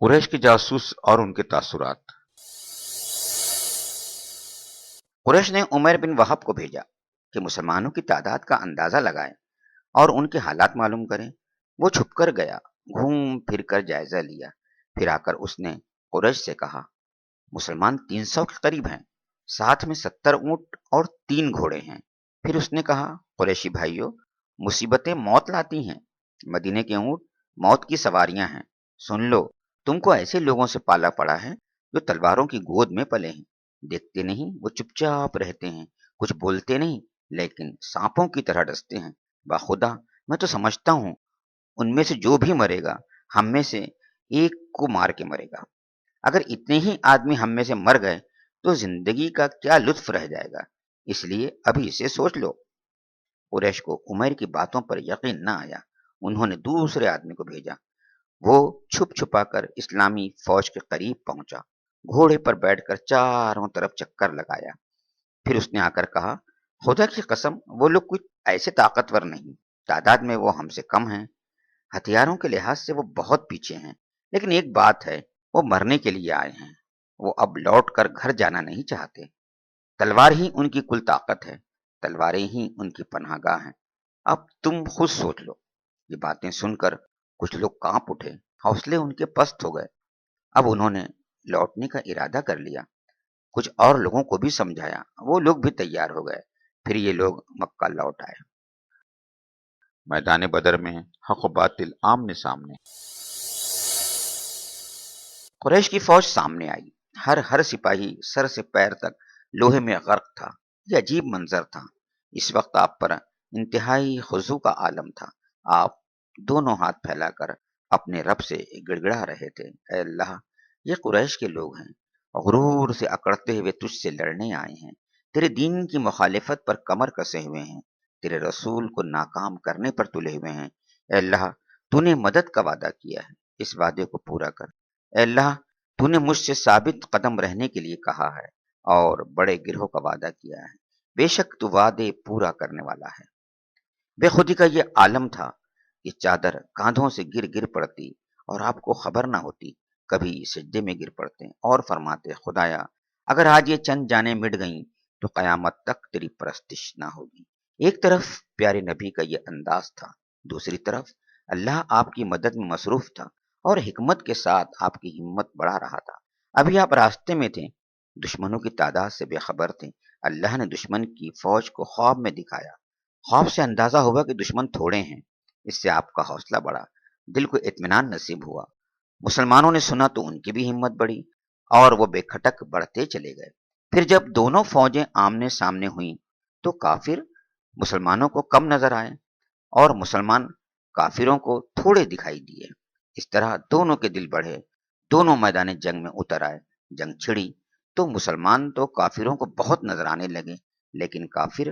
قریش کے جاسوس اور ان کے تاثرات۔ قریش نے عمیر بن وہب کو بھیجا کہ مسلمانوں کی تعداد کا اندازہ لگائیں اور ان کے حالات معلوم کریں۔ وہ چھپ کر گیا، گھوم پھر کر جائزہ لیا، پھر آ کر اس نے قریش سے کہا مسلمان 300 کے قریب ہیں، ساتھ میں 70 اونٹ اور 3 گھوڑے ہیں۔ پھر اس نے کہا قریشی بھائیوں، مصیبتیں موت لاتی ہیں، مدینے کے اونٹ موت کی سواریاں ہیں۔ سن لو، تم کو ایسے لوگوں سے پالا پڑا ہے جو تلواروں کی گود میں پلے ہیں، دیکھتے نہیں وہ چپ چاپ رہتے ہیں، کچھ بولتے نہیں لیکن سانپوں کی طرح ڈستے ہیں۔ باخدا میں تو سمجھتا ہوں ان میں سے جو بھی مرے گا ہم میں سے ایک کو مار کے مرے گا۔ اگر اتنے ہی آدمی ہم میں سے مر گئے تو زندگی کا کیا لطف رہ جائے گا، اس لیے ابھی اسے سوچ لو۔ قریش کو عمیر کی باتوں پر یقین نہ آیا، انہوں نے دوسرے آدمی کو بھیجا۔ وہ چھپ چھپا کر اسلامی فوج کے قریب پہنچا، گھوڑے پر بیٹھ کر چاروں طرف چکر لگایا، پھر اس نے آ کر کہا خدا کی قسم وہ لوگ کچھ ایسے طاقتور نہیں، تعداد میں وہ ہم سے کم ہیں، ہتھیاروں کے لحاظ سے وہ بہت پیچھے ہیں، لیکن ایک بات ہے، وہ مرنے کے لیے آئے ہیں، وہ اب لوٹ کر گھر جانا نہیں چاہتے۔ تلوار ہی ان کی کل طاقت ہے، تلواریں ہی ان کی پناہ گاہ ہیں۔ اب تم خود سوچ لو۔ یہ باتیں سن کر کچھ لوگ کانپ اٹھے، حوصلے ان کے پست ہو گئے۔ اب انہوں نے لوٹنے کا ارادہ کر لیا، کچھ اور لوگوں کو بھی سمجھایا، وہ لوگ بھی تیار ہو گئے، پھر یہ لوگ مکہ لوٹ آئے۔ میدان بدر میں حق و باطل آمنے سامنے۔ قریش کی فوج سامنے آئی، ہر سپاہی سر سے پیر تک لوہے میں غرق تھا۔ یہ عجیب منظر تھا۔ اس وقت آپ پر انتہائی خضوع کا عالم تھا۔ آپ دونوں ہاتھ پھیلا کر اپنے رب سے گڑ گڑا رہے تھے، اے اللہ، یہ قریش کے لوگ ہیں، غرور سے اکڑتے ہوئے تجھ سے لڑنے آئے ہیں، تیرے دین کی مخالفت پر کمر کسے ہوئے ہیں، تیرے رسول کو ناکام کرنے پر تلے ہوئے ہیں۔ اے اللہ، تو نے مدد کا وعدہ کیا ہے، اس وعدے کو پورا کر۔ اے اللہ، تو نے مجھ سے ثابت قدم رہنے کے لیے کہا ہے اور بڑے گروہ کا وعدہ کیا ہے، بے شک تو وعدے پورا کرنے والا ہے۔ بے خودی کا یہ عالم تھا کہ چادر کاندھوں سے گر گر پڑتی اور آپ کو خبر نہ ہوتی، کبھی سجدے میں گر پڑتے اور فرماتے خدایا اگر آج یہ چند جانیں مٹ گئیں تو قیامت تک تیری پرستش نہ ہوگی۔ ایک طرف پیارے نبی کا یہ انداز تھا، دوسری طرف اللہ آپ کی مدد میں مصروف تھا اور حکمت کے ساتھ آپ کی ہمت بڑھا رہا تھا۔ ابھی آپ راستے میں تھے، دشمنوں کی تعداد سے بے خبر تھے۔ اللہ نے دشمن کی فوج کو خواب میں دکھایا، خواب سے اندازہ ہوا کہ دشمن تھوڑے ہیں، اس سے آپ کا حوصلہ بڑھا، دل کو اطمینان نصیب ہوا۔ مسلمانوں نے سنا تو ان کی بھی ہمت بڑھی اور وہ بے کھٹک بڑھتے چلے گئے۔ پھر جب دونوں فوجیں آمنے سامنے ہوئیں تو کافر مسلمانوں کو کم نظر آئے اور مسلمان کافروں کو تھوڑے دکھائی دیے۔ اس طرح دونوں کے دل بڑھے، دونوں میدان جنگ میں اتر آئے۔ جنگ چھڑی تو مسلمان تو کافروں کو بہت نظر آنے لگے، لیکن کافر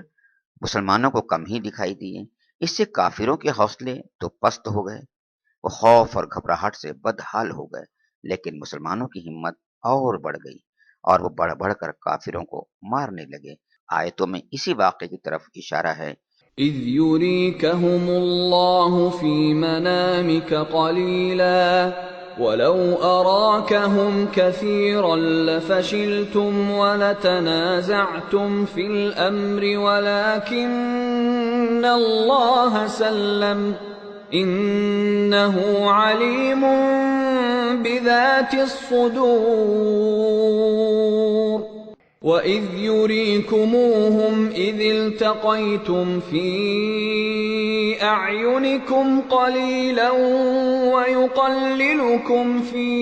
مسلمانوں کو کم ہی دکھائی دیے۔ اس سے کافروں کے حوصلے تو پست ہو گئے، وہ خوف اور گھبراہٹ سے بدحال ہو گئے، لیکن مسلمانوں کی ہمت اور بڑھ گئی اور وہ بڑھ بڑھ کر کافروں کو مارنے لگے۔ آیتوں میں اسی واقعے کی طرف اشارہ ہے۔ اذ يريكهم الله في منامك قليلا ولو أراكهم كثيرا لفشلتم ولتنازعتم في الأمر ولكن الله سلم إنه عليم بذات الصدور وَإِذْ يُرِيكُمُوهُمْ إِذِ الْتَقَيْتُمْ فِي أَعْيُنِكُمْ قَلِيلًا وَيُقَلِّلُكُمْ فِي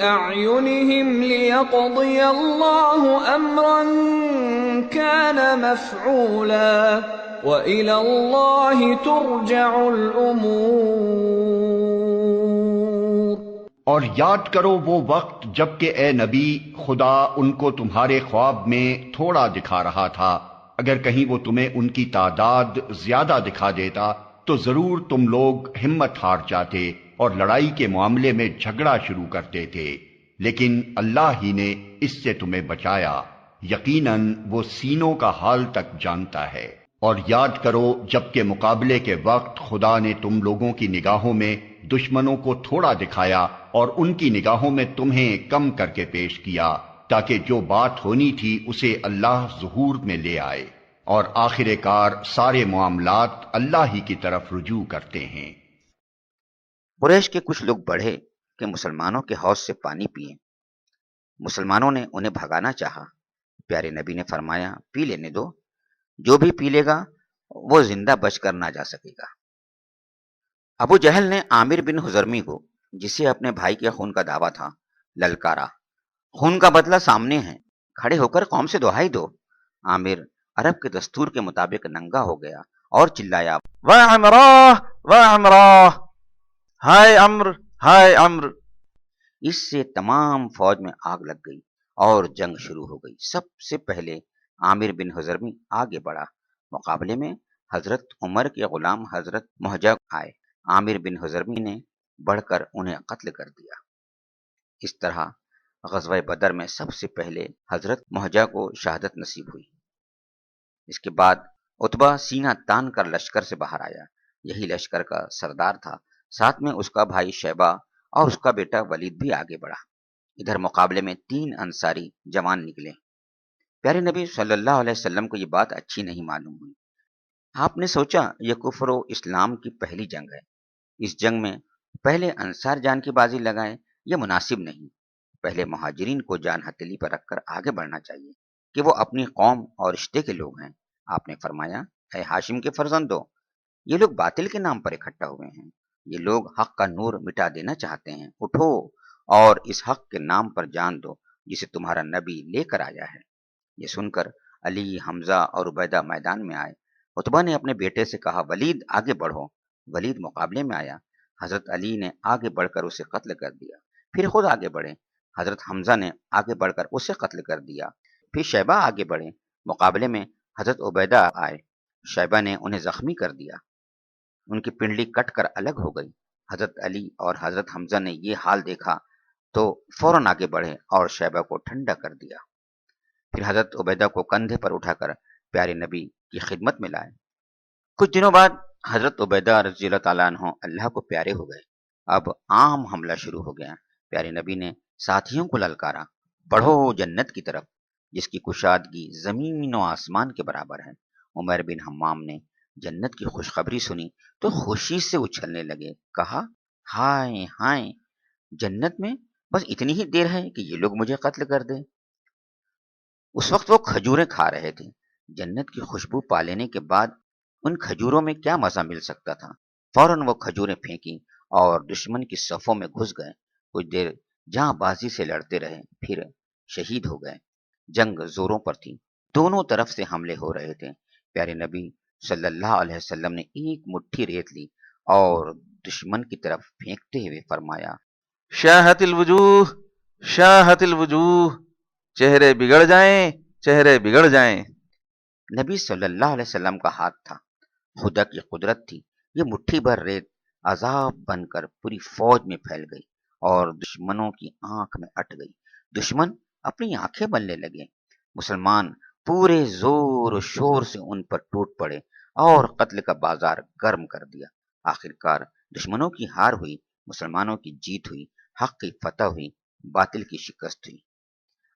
أَعْيُنِهِمْ لِيَقْضِيَ اللَّهُ أَمْرًا كَانَ مَفْعُولًا وَإِلَى اللَّهِ تُرْجَعُ الْأُمُورُ۔ اور یاد کرو وہ وقت جب کہ اے نبی خدا ان کو تمہارے خواب میں تھوڑا دکھا رہا تھا، اگر کہیں وہ تمہیں ان کی تعداد زیادہ دکھا دیتا تو ضرور تم لوگ ہمت ہار جاتے اور لڑائی کے معاملے میں جھگڑا شروع کرتے تھے، لیکن اللہ ہی نے اس سے تمہیں بچایا، یقیناً وہ سینوں کا حال تک جانتا ہے۔ اور یاد کرو جب کہ مقابلے کے وقت خدا نے تم لوگوں کی نگاہوں میں دشمنوں کو تھوڑا دکھایا اور ان کی نگاہوں میں تمہیں کم کر کے پیش کیا، تاکہ جو بات ہونی تھی اسے اللہ ظہور میں لے آئے، اور آخر کار سارے معاملات اللہ ہی کی طرف رجوع کرتے ہیں۔ قریش کے کچھ لوگ بڑھے کہ مسلمانوں کے حوض سے پانی پئیں۔ مسلمانوں نے انہیں بھگانا چاہا۔ پیارے نبی نے فرمایا، پی لینے دو، جو بھی پی لے گا وہ زندہ بچ کر نہ جا سکے گا۔ ابو جہل نے عامر بن حزرمی کو، جسے اپنے بھائی کے خون کا دعویٰ تھا، للکارا، خون کا بدلہ سامنے ہے، کھڑے ہو کر قوم سے دہائی دو۔ عامر عرب کے دستور کے مطابق ننگا ہو گیا اور چلایا، واہ عمراہ واہ عمراہ، ہائے عمر ہائے عمر۔ اس سے تمام فوج میں آگ لگ گئی اور جنگ شروع ہو گئی۔ سب سے پہلے عامر بن حزرمی آگے بڑھا۔ مقابلے میں حضرت عمر کے غلام حضرت مہجہ آئے۔ عامر بن حزرمی نے بڑھ کر انہیں قتل کر دیا۔ اس طرح غزوہ بدر میں سب سے پہلے حضرت مہجہ کو شہادت نصیب ہوئی۔ اس کے بعد عتبہ سینہ تان کر لشکر سے باہر آیا۔ یہی لشکر کا سردار تھا، ساتھ میں اس کا بھائی شیبہ اور اس کا بیٹا ولید بھی آگے بڑھا۔ ادھر مقابلے میں 3 انصاری جوان نکلے۔ پیارے نبی صلی اللہ علیہ وسلم کو یہ بات اچھی نہیں معلوم ہوئی۔ آپ نے سوچا یہ کفر و اسلام کی پہلی جنگ ہے، اس جنگ میں پہلے انصار جان کی بازی لگائے، یہ مناسب نہیں۔ پہلے مہاجرین کو جان ہتھیلی پر رکھ کر آگے بڑھنا چاہیے کہ وہ اپنی قوم اور رشتے کے لوگ ہیں۔ آپ نے فرمایا، اے ہاشم کے فرزندو، یہ لوگ باطل کے نام پر اکٹھا ہوئے ہیں، یہ لوگ حق کا نور مٹا دینا چاہتے ہیں۔ اٹھو اور اس حق کے نام پر جان دو جسے تمہارا نبی لے کر آیا ہے۔ یہ سن کر علی، حمزہ اور عبیدہ میدان میں آئے۔ عتبہ نے اپنے بیٹے سے کہا، ولید آگے بڑھو۔ ولید مقابلے میں آیا۔ حضرت علی نے آگے بڑھ کر اسے قتل کر دیا۔ پھر خود آگے بڑھے۔ حضرت حمزہ نے آگے بڑھ کر اسے قتل کر دیا۔ پھر شیبہ آگے بڑھے۔ مقابلے میں حضرت عبیدہ آئے۔ شیبہ نے انہیں زخمی کر دیا، ان کی پنڈلی کٹ کر الگ ہو گئی۔ حضرت علی اور حضرت حمزہ نے یہ حال دیکھا تو فوراً آگے بڑھے اور شیبہ کو ٹھنڈا کر دیا۔ پھر حضرت عبیدہ کو کندھے پر اٹھا کر پیارے نبی کی خدمت میں لائے۔ کچھ دنوں بعد حضرت عبیدہ رضی اللہ تعالیٰ عنہ اللہ کو پیارے ہو گئے۔ اب عام حملہ شروع ہو گیا۔ پیارے نبی نے ساتھیوں کو للکارا، بڑھو جنت کی طرف جس کی کشادگی زمین و آسمان کے برابر ہے۔ عمر بن حمام نے جنت کی خوشخبری سنی تو خوشی سے اچھلنے لگے، کہا، ہائے ہائے، جنت میں بس اتنی ہی دیر ہے کہ یہ لوگ مجھے قتل کر دیں۔ اس وقت وہ کھجوریں کھا رہے تھے۔ جنت کی خوشبو پا لینے کے بعد ان کھجوروں میں کیا مزہ مل سکتا تھا۔ فوراً وہ کھجوریں پھینکی اور دشمن کی صفوں میں گھس گئے۔ کچھ دیر جہاں بازی سے لڑتے رہے، پھر شہید ہو گئے۔ جنگ زوروں پر تھی، دونوں طرف سے حملے ہو رہے تھے۔ پیارے نبی صلی اللہ علیہ وسلم نے ایک مٹھی ریت لی اور دشمن کی طرف پھینکتے ہوئے فرمایا، شاہت الوجوہ شاہت الوجوہ، چہرے بگڑ جائیں چہرے بگڑ جائیں۔ نبی صلی اللہ علیہ وسلم کا ہاتھ تھا، خدا کی قدرت تھی۔ یہ مٹھی بھر ریت عذاب بن کر پوری فوج میں پھیل گئی اور دشمنوں کی آنکھ میں اٹ گئی۔ دشمن اپنی آنکھیں ملنے لگے۔ مسلمان پورے زور و شور سے ان پر ٹوٹ پڑے اور قتل کا بازار گرم کر دیا۔ آخرکار دشمنوں کی ہار ہوئی، مسلمانوں کی جیت ہوئی، حق کی فتح ہوئی، باطل کی شکست ہوئی۔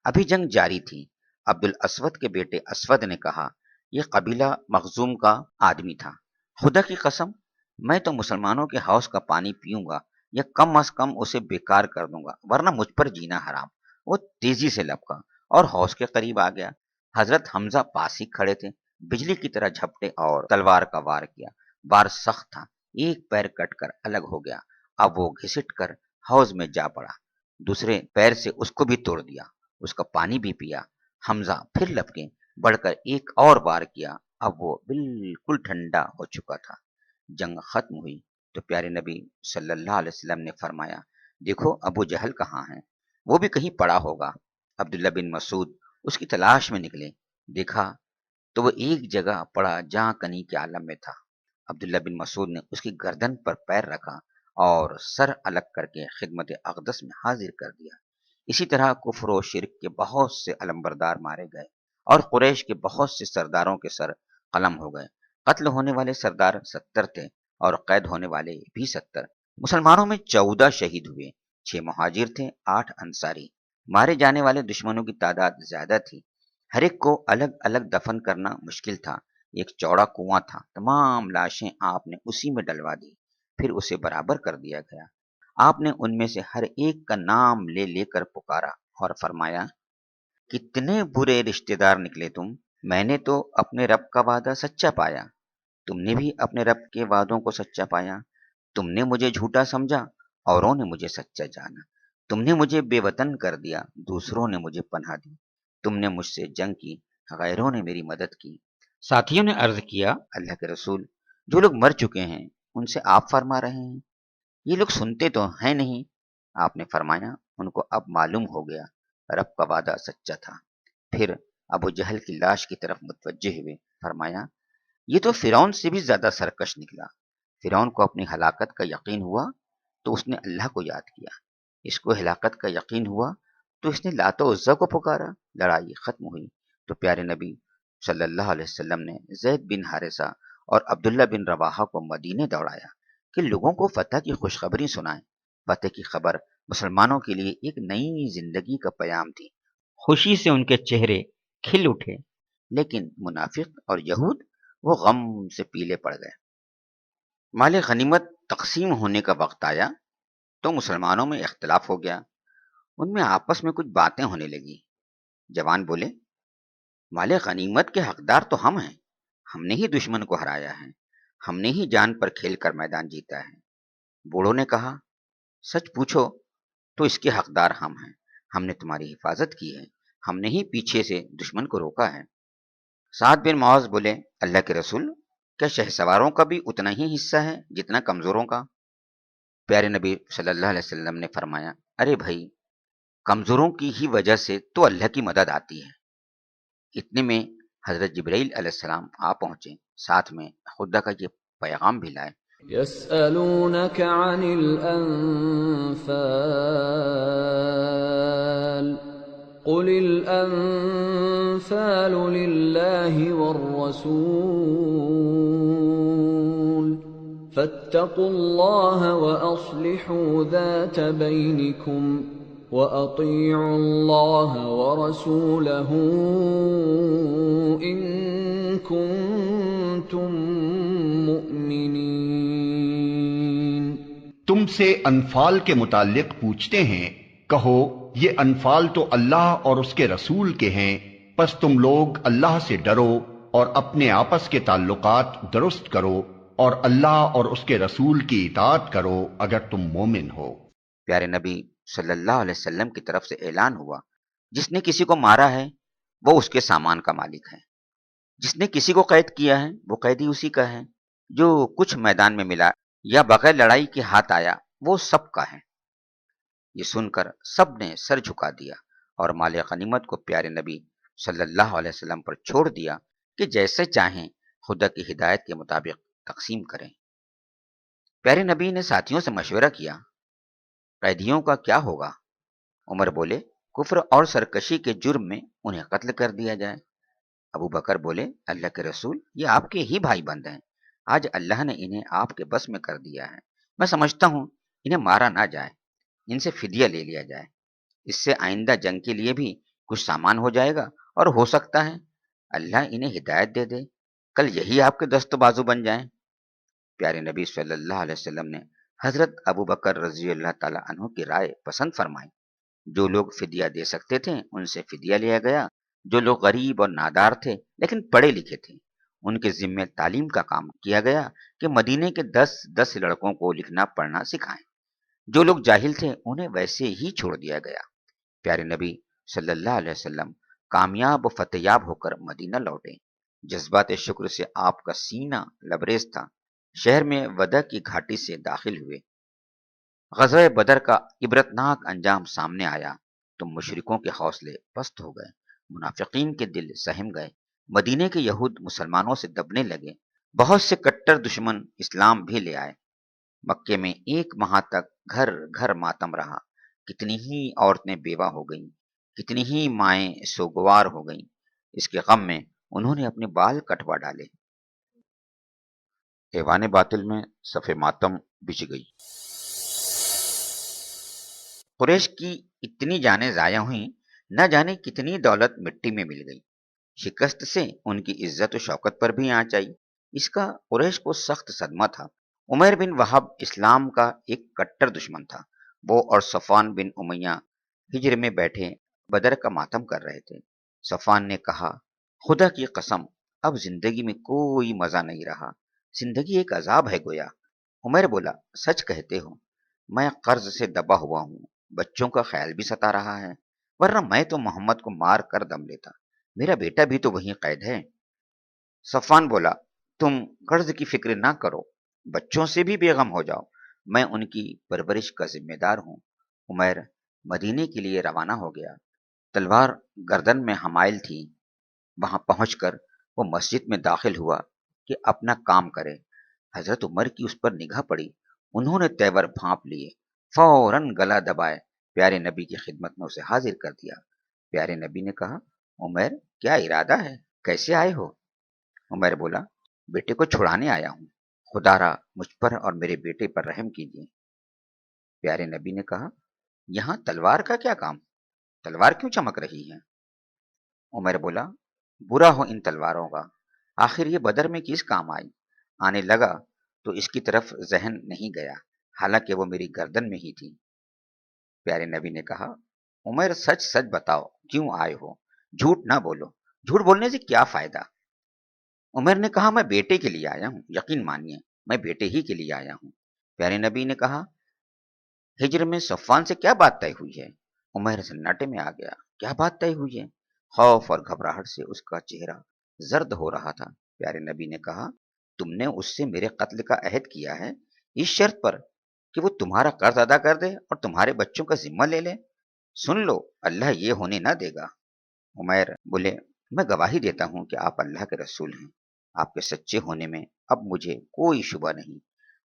ابھی جنگ جاری تھی۔ عبد الاسود کے بیٹے اسود نے کہا، یہ قبیلہ مخزوم کا آدمی تھا، خدا کی قسم میں تو مسلمانوں کے حوض کا پانی پیوں گا یا کم از کم اسے بیکار کر دوں گا، ورنہ مجھ پر جینا حرام۔ وہ تیزی سے لپکا اور حوض کے قریب آ گیا۔ حضرت حمزہ پاس ہی کھڑے تھے، بجلی کی طرح جھپٹے اور تلوار کا وار کیا۔ وار سخت تھا، ایک پیر کٹ کر الگ ہو گیا۔ اب وہ گھسٹ کر حوض میں جا پڑا، دوسرے پیر سے اس کو بھی توڑ دیا، اس کا پانی بھی پیا۔ حمزہ پھر لپکے، بڑھ کر ایک اور وار کیا، اب وہ بالکل ٹھنڈا ہو چکا تھا۔ جنگ ختم ہوئی تو پیارے نبی صلی اللہ علیہ وسلم نے فرمایا، دیکھو ابو جہل کہاں ہے، وہ بھی کہیں پڑا ہوگا۔ عبداللہ بن مسعود اس کی تلاش میں نکلے، دیکھا تو وہ ایک جگہ پڑا جہاں کنی کے عالم میں تھا۔ عبداللہ بن مسعود نے اس کی گردن پر پیر رکھا اور سر الگ کر کے خدمت اقدس میں حاضر کر دیا۔ اسی طرح کفر و شرک کے بہت سے علمبردار مارے گئے اور قریش کے بہت سے سرداروں کے سر قلم ہو گئے۔ قتل ہونے والے سردار 70 تھے اور قید ہونے والے بھی 70۔ مسلمانوں میں 14 شہید ہوئے، 6 مہاجر تھے، 8 انصاری۔ مارے جانے والے دشمنوں کی تعداد زیادہ تھی، ہر ایک کو الگ الگ دفن کرنا مشکل تھا۔ ایک چوڑا کنواں تھا، تمام لاشیں آپ نے اسی میں ڈلوا دی، پھر اسے برابر کر دیا گیا۔ آپ نے ان میں سے ہر ایک کا نام لے لے کر پکارا اور فرمایا، کتنے برے رشتہ دار نکلے تم، میں نے تو اپنے رب کا وعدہ سچا پایا، تم نے بھی اپنے رب کے وعدوں کو سچا پایا۔ تم نے مجھے جھوٹا سمجھا، اوروں نے مجھے سچا جانا۔ تم نے مجھے بے وطن کر دیا، دوسروں نے مجھے پناہ دی۔ تم نے مجھ سے جنگ کی، غیروں نے میری مدد کی۔ ساتھیوں نے عرض کیا، اللہ کے رسول، جو لوگ مر چکے ہیں ان سے آپ فرما رہے ہیں، یہ لوگ سنتے تو ہیں نہیں۔ آپ نے فرمایا، ان کو اب معلوم ہو گیا رب کا وعدہ سچا تھا۔ پھر ابو جہل کی لاش کی طرف متوجہ ہوئے، فرمایا، یہ تو فرعون سے بھی زیادہ سرکش نکلا۔ فرعون کو اپنی ہلاکت کا یقین ہوا تو اس نے اللہ کو یاد کیا، اس کو ہلاکت کا یقین ہوا تو اس نے لات و عزا کو پکارا۔ لڑائی ختم ہوئی تو پیارے نبی صلی اللہ علیہ وسلم نے زید بن حارثہ اور عبداللہ بن رواحہ کو مدینے دوڑایا کہ لوگوں کو فتح کی خوشخبری سنائیں۔ فتح کی خبر مسلمانوں کے لیے ایک نئی زندگی کا پیام تھی۔ خوشی سے ان کے چہرے کھل اٹھے، لیکن منافق اور یہود وہ غم سے پیلے پڑ گئے۔ مال غنیمت تقسیم ہونے کا وقت آیا تو مسلمانوں میں اختلاف ہو گیا، ان میں آپس میں کچھ باتیں ہونے لگی۔ جوان بولے، مال غنیمت کے حقدار تو ہم ہیں، ہم نے ہی دشمن کو ہرایا ہے، ہم نے ہی جان پر کھیل کر میدان جیتا ہے۔ بوڑھوں نے کہا، سچ پوچھو تو اس کے حقدار ہم ہیں، ہم نے تمہاری حفاظت کی ہے، ہم نے ہی پیچھے سے دشمن کو روکا ہے۔ سعد بن معاذ بولے، اللہ کے رسول، کیا شہسواروں کا بھی اتنا ہی حصہ ہے جتنا کمزوروں کا؟ پیارے نبی صلی اللہ علیہ وسلم نے فرمایا، ارے بھائی، کمزوروں کی ہی وجہ سے تو اللہ کی مدد آتی ہے۔ اتنے میں حضرت جبرائیل علیہ السلام آ پہنچے، ساتھ میں خدا کا یہ پیغام بھی لائے۔ يسألونك عن الأنفال قل الأنفال لله والرسول فاتقوا الله وأصلحوا ذات بينكم وأطيعوا الله ورسوله إن كنتم مؤمنين۔ تم سے انفال کے متعلق پوچھتے ہیں، کہو یہ انفال تو اللہ اور اس کے رسول کے ہیں، پس تم لوگ اللہ سے ڈرو اور اپنے آپس کے تعلقات درست کرو اور اللہ اور اس کے رسول کی اطاعت کرو اگر تم مومن ہو۔ پیارے نبی صلی اللہ علیہ وسلم کی طرف سے اعلان ہوا، جس نے کسی کو مارا ہے وہ اس کے سامان کا مالک ہے، جس نے کسی کو قید کیا ہے وہ قیدی اسی کا ہے، جو کچھ میدان میں ملا یا بغیر لڑائی کے ہاتھ آیا وہ سب کا ہے۔ یہ سن کر سب نے سر جھکا دیا اور مال غنیمت کو پیارے نبی صلی اللہ علیہ وسلم پر چھوڑ دیا کہ جیسے چاہیں خدا کی ہدایت کے مطابق تقسیم کریں۔ پیارے نبی نے ساتھیوں سے مشورہ کیا، قیدیوں کا کیا ہوگا؟ عمر بولے، کفر اور سرکشی کے جرم میں انہیں قتل کر دیا جائے۔ ابو بکر بولے، اللہ کے رسول، یہ آپ کے ہی بھائی بند ہیں، آج اللہ نے انہیں آپ کے بس میں کر دیا ہے، میں سمجھتا ہوں انہیں مارا نہ جائے، ان سے فدیہ لے لیا جائے، اس سے آئندہ جنگ کے لیے بھی کچھ سامان ہو جائے گا اور ہو سکتا ہے اللہ انہیں ہدایت دے دے، کل یہی آپ کے دست و بازو بن جائیں۔ پیارے نبی صلی اللہ علیہ وسلم نے حضرت ابو بکر رضی اللہ تعالی عنہ کی رائے پسند فرمائی۔ جو لوگ فدیہ دے سکتے تھے ان سے فدیہ لیا گیا، جو لوگ غریب اور نادار تھے لیکن پڑھے لکھے تھے ان کے ذمے تعلیم کا کام کیا گیا کہ مدینے کے 10 لڑکوں کو لکھنا پڑھنا سکھائیں، جو لوگ جاہل تھے انہیں ویسے ہی چھوڑ دیا گیا۔ پیارے نبی صلی اللہ علیہ وسلم کامیاب و فتحیاب ہو کر مدینہ لوٹے، جذبات شکر سے آپ کا سینہ لبریز تھا۔ شہر میں ودع کی گھاٹی سے داخل ہوئے، غزوہ بدر کا عبرتناک انجام سامنے آیا تو مشرکوں کے حوصلے پست ہو گئے، منافقین کے دل سہم گئے، مدینے کے یہود مسلمانوں سے دبنے لگے، بہت سے کٹر دشمن اسلام بھی لے آئے۔ مکے میں 1 ماہ تک گھر گھر ماتم رہا، کتنی ہی عورتیں بیوہ ہو گئیں، کتنی ہی مائیں سوگوار ہو گئیں، اس کے غم میں انہوں نے اپنے بال کٹوا ڈالے۔ ایوان باطل میں صف ماتم بچھ گئی۔ قریش کی اتنی جانیں ضائع ہوئیں، نہ جانے کتنی دولت مٹی میں مل گئی۔ شکست سے ان کی عزت و شوکت پر بھی آنچ آئی۔ اس کا قریش کو سخت صدمہ تھا۔ عمیر بن وہب اسلام کا ایک کٹر دشمن تھا۔ وہ اور صفوان بن امیہ ہجر میں بیٹھے بدر کا ماتم کر رہے تھے۔ صفوان نے کہا، خدا کی قسم اب زندگی میں کوئی مزہ نہیں رہا، زندگی ایک عذاب ہے گویا۔ عمیر بولا، سچ کہتے ہو، میں قرض سے دبا ہوا ہوں، بچوں کا خیال بھی ستا رہا ہے، ورنہ میں تو محمد کو مار کر دم لیتا، میرا بیٹا بھی تو وہیں قید ہے۔ صفوان بولا، تم قرض کی فکر نہ کرو، بچوں سے بھی بے غم ہو جاؤ، میں ان کی پرورش کا ذمہ دار ہوں۔ عمیر مدینے کے لیے روانہ ہو گیا، تلوار گردن میں حمائل تھی۔ وہاں پہنچ کر وہ مسجد میں داخل ہوا کہ اپنا کام کرے۔ حضرت عمر کی اس پر نگاہ پڑی، انہوں نے تیور بھانپ لیے، فوراً گلا دبائے پیارے نبی کی خدمت میں اسے حاضر کر دیا۔ پیارے نبی نے کہا، عمیر کیا ارادہ ہے، کیسے آئے ہو؟ عمیر بولا، بیٹے کو چھڑانے آیا ہوں، خدا را مجھ پر اور میرے بیٹے پر رحم کیجیے۔ پیارے نبی نے کہا، یہاں تلوار کا کیا کام، تلوار کیوں چمک رہی ہے؟ عمر بولا، برا ہو ان تلواروں کا، آخر یہ بدر میں کس کام آئی؟ آنے لگا تو اس کی طرف ذہن نہیں گیا، حالانکہ وہ میری گردن میں ہی تھی۔ پیارے نبی نے کہا، عمر سچ سچ بتاؤ کیوں آئے ہو، جھوٹ نہ بولو، جھوٹ بولنے سے کیا فائدہ؟ عمر نے کہا، میں بیٹے کے لیے آیا ہوں، یقین مانیے میں بیٹے ہی کے لیے آیا ہوں۔ پیارے نبی نے کہا، ہجر میں صفوان سے کیا بات طے ہوئی ہے؟ عمر سناٹے میں آ گیا، کیا بات طے ہوئی ہے؟ خوف اور گھبراہٹ سے اس کا چہرہ زرد ہو رہا تھا۔ پیارے نبی نے کہا، تم نے اس سے میرے قتل کا عہد کیا ہے، اس شرط پر کہ وہ تمہارا قرض ادا کر دے اور تمہارے بچوں کا ذمہ لے لے۔ سن لو، اللہ یہ ہونے نہ دے گا۔ عمیر بولے، میں گواہی دیتا ہوں کہ آپ اللہ کے رسول ہیں، آپ کے سچے ہونے میں اب مجھے کوئی شبہ نہیں۔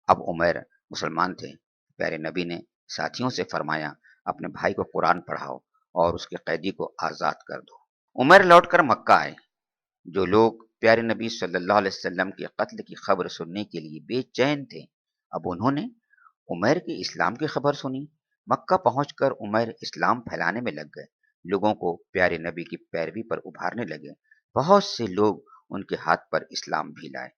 اب عمیر مسلمان تھے۔ پیارے نبی نے ساتھیوں سے فرمایا، اپنے بھائی کو قرآن پڑھاؤ اور اس کے قیدی کو آزاد کر دو۔ عمر لوٹ کر مکہ آئے۔ جو لوگ پیارے نبی صلی اللہ علیہ وسلم کے قتل کی خبر سننے کے لیے بے چین تھے، اب انہوں نے عمیر کے اسلام کی خبر سنی۔ مکہ پہنچ کر عمیر اسلام پھیلانے میں لگ گئے، لوگوں کو پیارے نبی کی پیروی پر ابھارنے لگے۔ بہت سے لوگ ان کے ہاتھ پر اسلام بھی لائے۔